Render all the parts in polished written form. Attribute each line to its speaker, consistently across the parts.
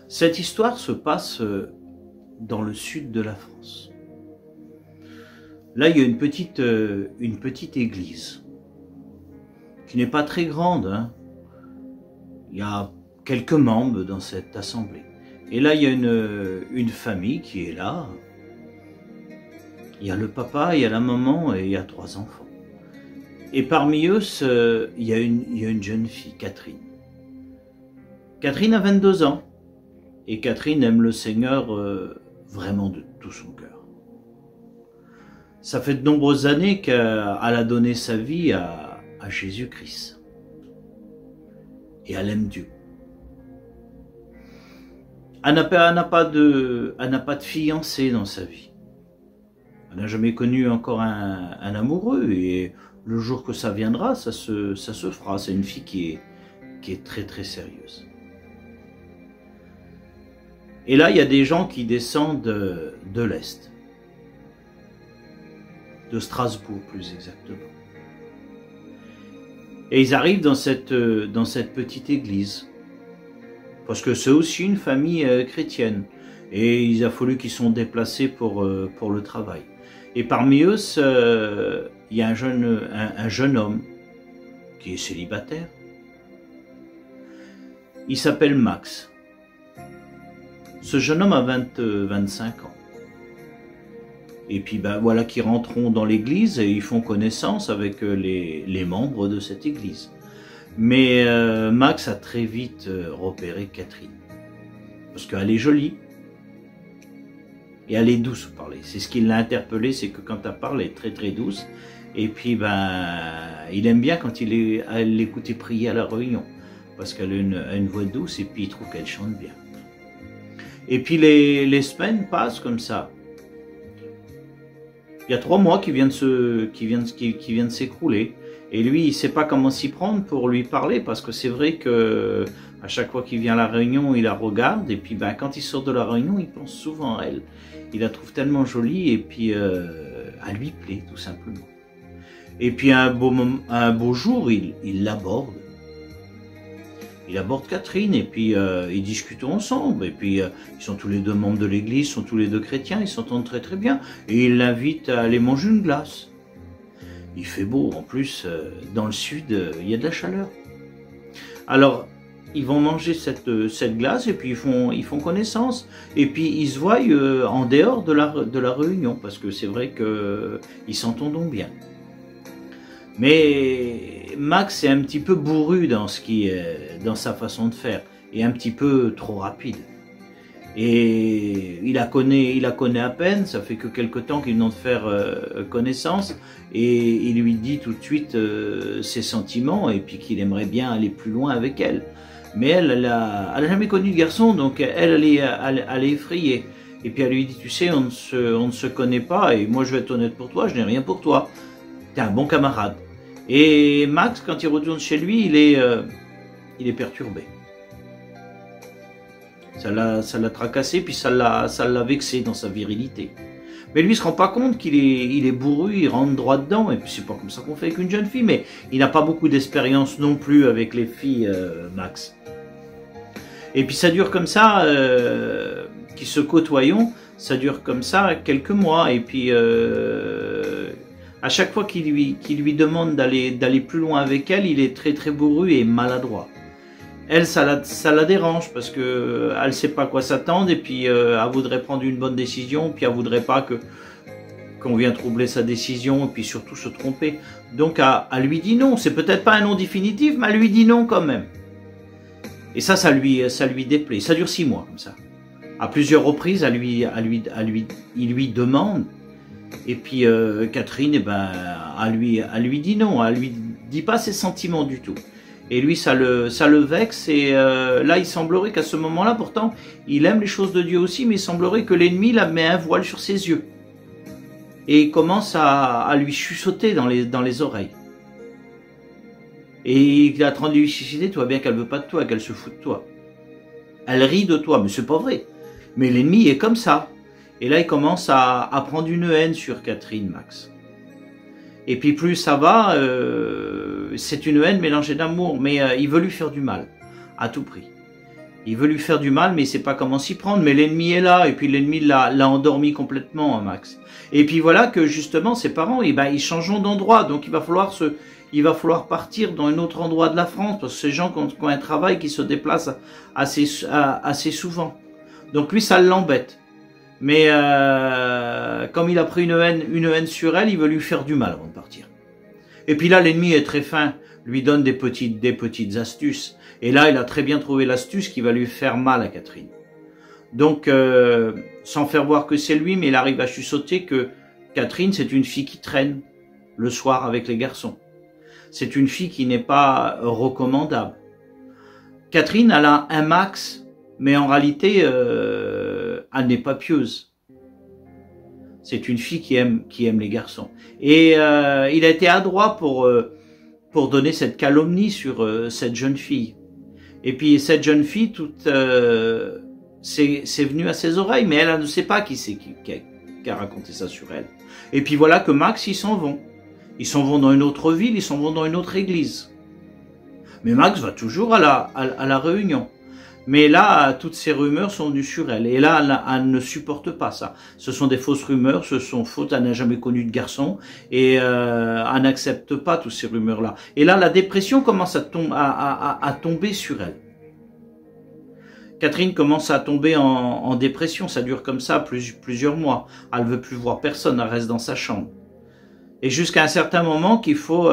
Speaker 1: Cette histoire se passe dans le sud de la France. Là, il y a une petite église qui n'est pas très grande, hein. Il y a quelques membres dans cette assemblée. Et là, il y a une famille qui est là. Il y a le papa, il y a la maman et il y a 3 enfants. Et parmi eux, il y a une jeune fille, Catherine. Catherine a 22 ans. Et Catherine aime le Seigneur vraiment de tout son cœur. Ça fait de nombreuses années qu'elle a donné sa vie à Jésus-Christ. Et elle aime Dieu. Elle n'a pas de fiancé dans sa vie. Elle n'a jamais connu encore un amoureux. Et le jour que ça viendra, ça se fera. C'est une fille qui est très très sérieuse. Et là, il y a des gens qui descendent de l'Est. De Strasbourg, plus exactement. Et ils arrivent dans cette petite église. Parce que c'est aussi une famille chrétienne. Et il a fallu qu'ils sont déplacés pour le travail. Et parmi eux, il y a un jeune homme qui est célibataire. Il s'appelle Max. Ce jeune homme a 25 ans. Et puis ben, voilà qu'ils rentreront dans l'église et ils font connaissance avec les membres de cette église. Mais Max a très vite repéré Catherine. Parce qu'elle est jolie. Et elle est douce au parler. C'est ce qui l'a interpellé, c'est que quand elle parle, elle est très très douce. Et puis ben, il aime bien quand elle l'écoutait prier à la réunion. Parce qu'elle a une voix douce et puis il trouve qu'elle chante bien. Et puis les semaines passent comme ça. Il y a 3 mois qui viennent de s'écrouler. Et lui, il ne sait pas comment s'y prendre pour lui parler, parce que c'est vrai que à chaque fois qu'il vient à la réunion, il la regarde. Et puis ben, quand il sort de la réunion, il pense souvent à elle. Il la trouve tellement jolie et puis elle lui plaît tout simplement. Et puis un beau jour, il l'aborde. Il aborde Catherine et puis ils discutent ensemble. Et puis ils sont tous les 2 membres de l'église, sont tous les 2 chrétiens, ils s'entendent très très bien. Et il l'invite à aller manger une glace. Il fait beau, en plus, dans le sud, il y a de la chaleur. Alors, ils vont manger cette glace et puis ils font connaissance. Et puis ils se voient en dehors de la réunion, parce que c'est vrai qu'ils s'entendent bien. Mais Max est un petit peu bourru dans sa façon de faire, et un petit peu trop rapide. Et il la connaît à peine, ça fait que quelque temps qu'ils viennent de faire connaissance, et il lui dit tout de suite ses sentiments, et puis qu'il aimerait bien aller plus loin avec elle. Mais elle a jamais connu de garçon, donc elle est effrayée. Et puis elle lui dit, tu sais, on ne se connaît pas, et moi je vais être honnête pour toi, je n'ai rien pour toi. T'es un bon camarade. Et Max, quand il retourne chez lui, il est perturbé. Ça l'a tracassé, puis ça l'a vexé dans sa virilité. Mais lui, il se rend pas compte qu'il est bourru, il rentre droit dedans, et puis c'est pas comme ça qu'on fait avec une jeune fille, mais il n'a pas beaucoup d'expérience non plus avec les filles, Max. Et puis ça dure comme ça, qu'ils se côtoyons, ça dure comme ça quelques mois, et puis à chaque fois qu'il lui demande d'aller plus loin avec elle, il est très très bourru et maladroit. Elle, ça la dérange parce que elle sait pas à quoi s'attendre, et puis elle voudrait prendre une bonne décision, puis elle voudrait pas qu'on vienne troubler sa décision, et puis surtout se tromper. Donc elle lui dit non. C'est peut-être pas un non définitif, mais elle lui dit non quand même. Et ça lui déplaît. Ça dure 6 mois comme ça. À plusieurs reprises, il lui demande. Et puis Catherine, eh ben, elle lui dit non. Elle lui dit pas ses sentiments du tout. Et lui, ça le vexe, et là, il semblerait qu'à ce moment-là, pourtant, il aime les choses de Dieu aussi, mais il semblerait que l'ennemi la met un voile sur ses yeux. Et il commence à lui chuchoter dans les oreilles. Et il est en train de lui suicider, tu vois bien qu'elle veut pas de toi, qu'elle se fout de toi. Elle rit de toi, mais c'est pas vrai. Mais l'ennemi est comme ça. Et là, il commence à prendre une haine sur Catherine, Max. Et puis plus ça va, c'est une haine mélangée d'amour, mais il veut lui faire du mal, à tout prix. Il veut lui faire du mal, mais il sait pas comment s'y prendre. Mais l'ennemi est là, et puis l'ennemi l'a endormi complètement, hein, Max. Et puis voilà que justement, ses parents, ils changeront d'endroit. Donc il va falloir partir dans un autre endroit de la France, parce que ces gens qui ont un travail qui se déplacent assez souvent. Donc lui, ça l'embête. Mais comme il a pris une haine sur elle, il veut lui faire du mal avant de partir. Et puis là, l'ennemi est très fin, lui donne des petites astuces. Et là, il a très bien trouvé l'astuce qui va lui faire mal à Catherine. Donc, sans faire voir que c'est lui, mais il arrive à chuchoter que Catherine, c'est une fille qui traîne le soir avec les garçons. C'est une fille qui n'est pas recommandable. Catherine, elle a un Max, mais en réalité, elle n'est pas pieuse. C'est une fille qui aime les garçons. Et il a été adroit pour donner cette calomnie sur cette jeune fille. Et puis cette jeune fille, c'est venu à ses oreilles, mais elle ne sait pas qui c'est qui a raconté ça sur elle. Et puis voilà que Max, ils s'en vont. Ils s'en vont dans une autre ville, ils s'en vont dans une autre église. Mais Max va toujours à la réunion. Mais là, toutes ces rumeurs sont dues sur elle. Et là, elle ne supporte pas ça. Ce sont des fausses rumeurs, ce sont fautes, elle n'a jamais connu de garçon. Et elle n'accepte pas toutes ces rumeurs-là. Et là, la dépression commence à tomber sur elle. Catherine commence à tomber en dépression. Ça dure comme ça plusieurs mois. Elle ne veut plus voir personne, elle reste dans sa chambre. Et jusqu'à un certain moment qu'il faut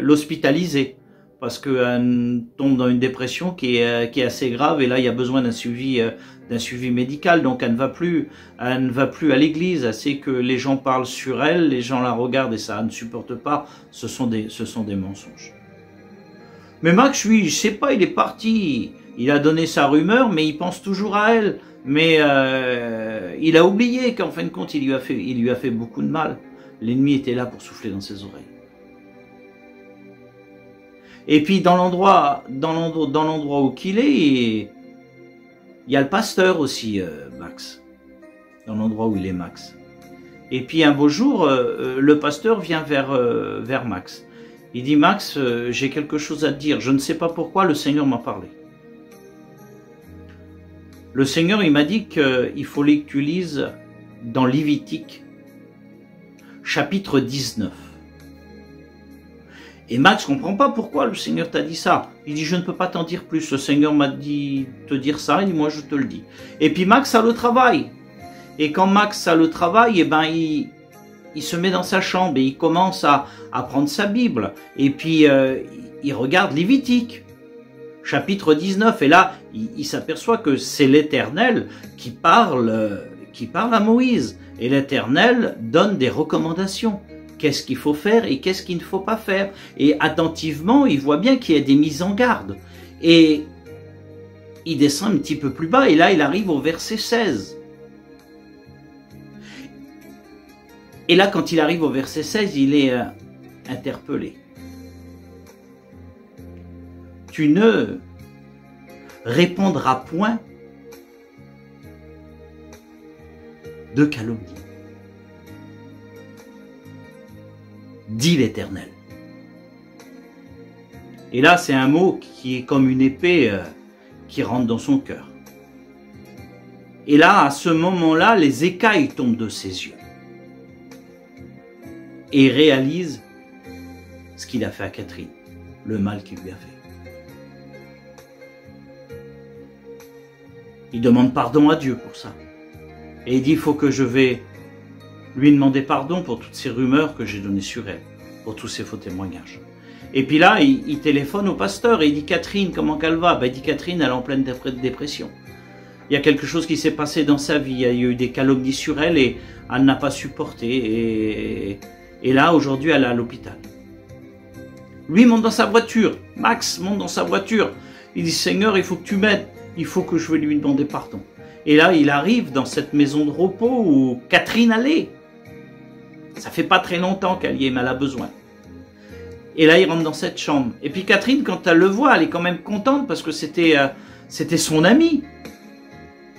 Speaker 1: l'hospitaliser. Parce qu'elle tombe dans une dépression qui est assez grave, et là il y a besoin d'un suivi médical. Donc elle ne va plus à l'église. Elle sait que les gens parlent sur elle, les gens la regardent et ça elle ne supporte pas. Ce sont des mensonges. Mais Max, lui, je sais pas, il est parti. Il a donné sa rumeur, mais il pense toujours à elle. Mais il a oublié qu'en fin de compte il lui a fait beaucoup de mal. L'ennemi était là pour souffler dans ses oreilles. Et puis dans l'endroit où qu'il est, il y a le pasteur aussi, Max. Dans l'endroit où il est, Max. Et puis un beau jour, le pasteur vient vers Max. Il dit, Max, j'ai quelque chose à te dire. Je ne sais pas pourquoi, le Seigneur m'a parlé. Le Seigneur, il m'a dit qu'il fallait que tu lises dans Lévitique, chapitre 19. Et Max ne comprend pas pourquoi le Seigneur t'a dit ça. Il dit, je ne peux pas t'en dire plus. Le Seigneur m'a dit te dire ça, et moi je te le dis. Et puis Max a le travail. Et quand Max a le travail, eh ben, il se met dans sa chambre et il commence à prendre sa Bible. Et puis il regarde Lévitique, chapitre 19. Et là, il s'aperçoit que c'est l'Éternel qui parle à Moïse. Et l'Éternel donne des recommandations. Qu'est-ce qu'il faut faire et qu'est-ce qu'il ne faut pas faire. Et attentivement, il voit bien qu'il y a des mises en garde. Et il descend un petit peu plus bas et là, il arrive au verset 16. Et là, quand il arrive au verset 16, il est interpellé. Tu ne répondras point de calomnie, dit l'Éternel. Et là, c'est un mot qui est comme une épée qui rentre dans son cœur. Et là, à ce moment-là, les écailles tombent de ses yeux. Et il réalise ce qu'il a fait à Catherine, le mal qu'il lui a fait. Il demande pardon à Dieu pour ça. Et il dit, il faut que je vais lui demander pardon pour toutes ces rumeurs que j'ai données sur elle, pour tous ces faux témoignages. Et puis là, il téléphone au pasteur et il dit, Catherine, comment qu'elle va? Il dit, Catherine, elle est en pleine dépression. Il y a quelque chose qui s'est passé dans sa vie, il y a eu des calomnies sur elle et elle n'a pas supporté. Et là, aujourd'hui, elle est à l'hôpital. Lui monte dans sa voiture, Max monte dans sa voiture. Il dit, Seigneur, il faut que tu m'aides, il faut que je vais lui demander pardon. Et là, il arrive dans cette maison de repos où Catherine allait. Ça fait pas très longtemps qu'elle y est, mais elle a besoin. Et là, il rentre dans cette chambre. Et puis Catherine, quand elle le voit, elle est quand même contente parce que c'était son ami.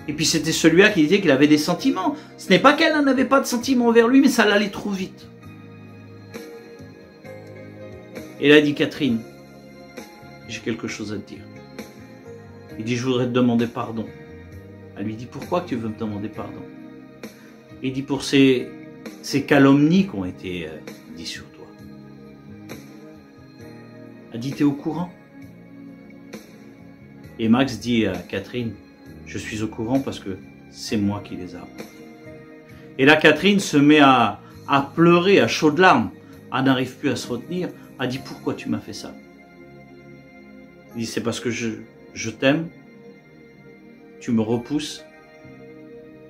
Speaker 1: Et puis c'était celui-là qui disait qu'il avait des sentiments. Ce n'est pas qu'elle n'avait pas de sentiments envers lui, mais ça l'allait trop vite. Et là, il dit, Catherine, j'ai quelque chose à te dire. Il dit, je voudrais te demander pardon. Elle lui dit, pourquoi tu veux me demander pardon? Il dit, pour ces calomnies qui ont été dites sur toi. Elle dit, t'es au courant? Et Max dit à Catherine, je suis au courant parce que c'est moi qui les ai apportés. Et là, Catherine se met à pleurer à chaudes larmes. Elle n'arrive plus à se retenir. Elle dit, pourquoi tu m'as fait ça? Il dit, c'est parce que je t'aime, tu me repousses,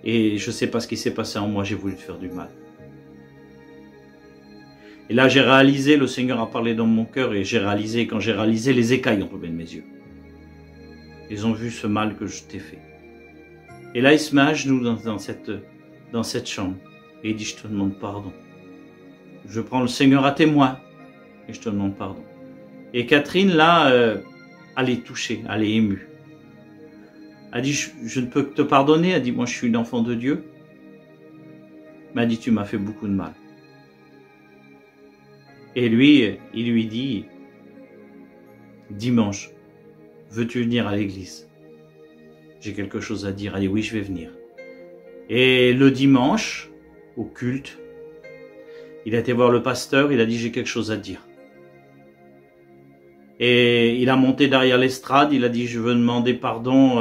Speaker 1: et je ne sais pas ce qui s'est passé en moi, j'ai voulu te faire du mal. Et là, j'ai réalisé, le Seigneur a parlé dans mon cœur, et j'ai réalisé, quand j'ai réalisé, les écailles ont tombé de mes yeux. Ils ont vu ce mal que je t'ai fait. Et là, il se met à genoux dans cette chambre, et il dit, je te demande pardon. Je prends le Seigneur à témoin, et je te demande pardon. Et Catherine, là, elle est touchée, elle est émue. Elle dit, je ne peux que te pardonner. Elle dit, moi je suis une enfant de Dieu. Mais elle dit, tu m'as fait beaucoup de mal. Et lui, il lui dit, dimanche, veux-tu venir à l'église? J'ai quelque chose à dire. Elle dit, oui, je vais venir. Et le dimanche, au culte, il a été voir le pasteur, il a dit, j'ai quelque chose à dire. Et il a monté derrière l'estrade, il a dit, je veux demander pardon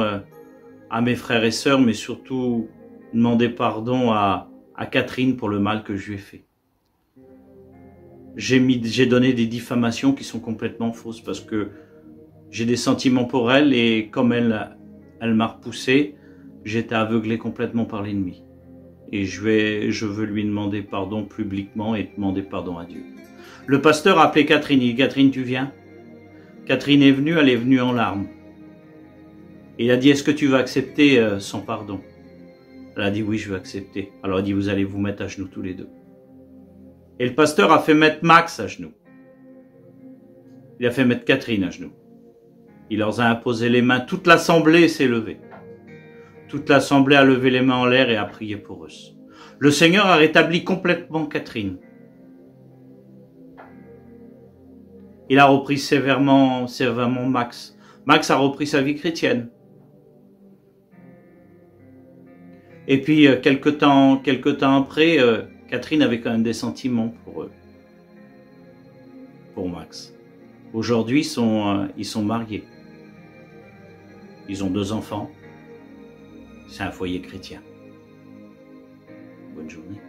Speaker 1: à mes frères et sœurs, mais surtout demander pardon à Catherine pour le mal que je lui ai fait. J'ai donné des diffamations qui sont complètement fausses parce que j'ai des sentiments pour elle et comme elle m'a repoussé, j'étais aveuglé complètement par l'ennemi. Et je veux lui demander pardon publiquement et demander pardon à Dieu. Le pasteur a appelé Catherine, il dit, Catherine, tu viens? Catherine est venue, elle est venue en larmes. Et il a dit, est-ce que tu vas accepter son pardon? Elle a dit, oui, je vais accepter. Alors il a dit, vous allez vous mettre à genoux tous les deux. Et le pasteur a fait mettre Max à genoux. Il a fait mettre Catherine à genoux. Il leur a imposé les mains. Toute l'assemblée s'est levée. Toute l'assemblée a levé les mains en l'air et a prié pour eux. Le Seigneur a rétabli complètement Catherine. Il a repris sévèrement Max. Max a repris sa vie chrétienne. Et puis, quelque temps après, Catherine avait quand même des sentiments pour Max. Aujourd'hui, ils sont mariés. Ils ont 2 enfants. C'est un foyer chrétien. Bonne journée.